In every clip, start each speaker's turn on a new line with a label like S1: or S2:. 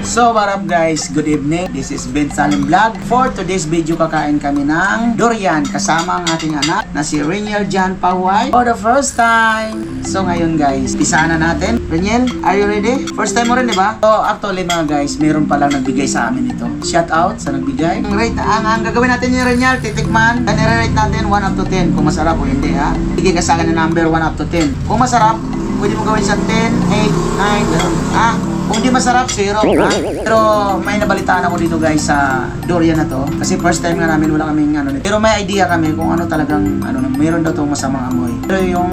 S1: So what up guys, good evening. This is Ben Salim Vlog. For today's video, kakain kami ng durian kasama ang ating anak na si Reniel Jan Pahuay for the first time. So ngayon guys, isahan na natin. Reniel, are you ready? First time mo rin, di ba? So actually mga guys, mayroon palang nagbigay sa amin ito. Shout out sa nagbigay. Ang gagawin natin ni Reniel, titikman. And i-rate natin 1 up to 10 kung masarap o hindi ha. Bigay ka sa akin ng number 1 up to 10. Kung masarap, pwede mo gawin sa 10, 8, 9, kung di masarap, 0. Ha? Pero may nabalitaan ako dito guys sa durian na to. Kasi first time nga namin, wala kaming ano. Pero may idea kami kung ano talagang, mayroon daw itong masamang amoy. Pero yung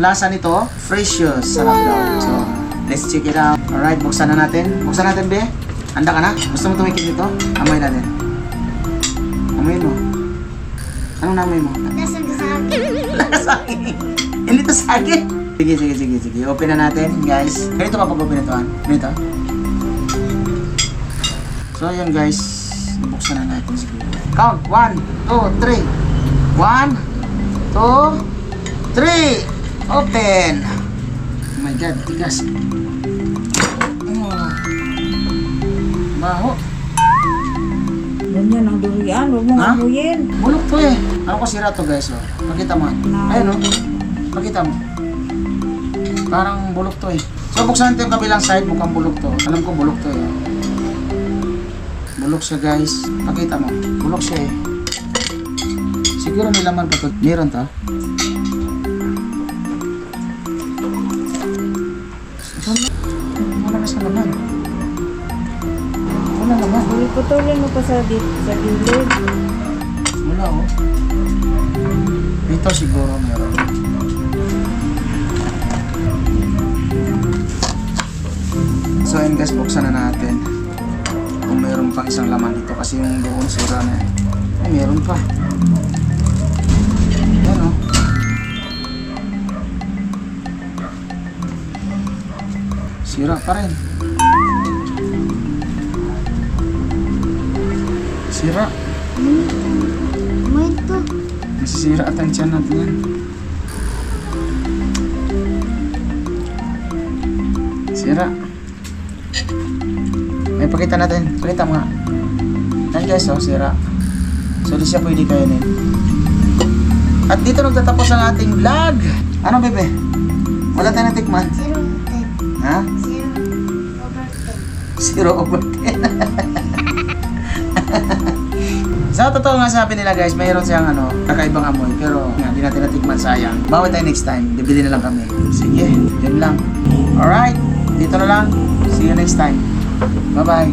S1: lasa nito, precious. Sarap daw. So, let's check it out. Alright, buksan na natin. Buksan natin, be. Handa ka na? Gusto mo tumikit nito? Amoy natin. Amoyin mo. Anong namoy mo?
S2: Lasang sa akin.
S1: Lasang. Hindi to sa akin. Sige. Open na natin, guys. Ganito kapag open ito, ganito. So, ayan, guys. Buksan na natin siguro. Count. 1, 2, 3. 1, 2, 3. Open. Oh my God, tigas. Oh. Baho.
S3: Ganyan ang durian, huwag mong amuyin.
S1: Bulok to eh. Ano ko sira to, guys, oh. Pakita mo. Ayun, oh. Pakita mo. Parang bulok to eh. So buksan natin yung kabilang side, mukhang bulok to. Alam ko bulok to eh. Bulok siya guys. Pakita mo. Bulok siya eh. Siguro may laman pa to. Meron to. Wala na sa laman. Wala laman.
S3: Putulin mo pa sa gilid.
S1: Wala oh. Ito siguro meron. So ayun guys, buksan na natin kung mayroon pang isang laman dito kasi yung doon sira na ay mayroon pa. Yan o. Sira pa rin. Sira.
S2: Mo ito.
S1: Nasisira at ang tiyan natin yan. Sira. May pakita natin. Pakita mo nga. Yan guys, oh, sira. So, di siya pwede kainin. At dito nagtatapos ang ating vlog. Ano, bebe? Wala tayo natikman.
S2: 0 10.
S1: Ha?
S2: 0 over 10.
S1: 0 over 10. Sa totoo nga sabi nila guys, mayroon siyang kakaibang amoy. Pero nga, di natin natikman, sayang. Bawi tayo next time. Bibili na lang kami. Sige, yun lang. Alright, dito na lang. See you next time. Bye-bye.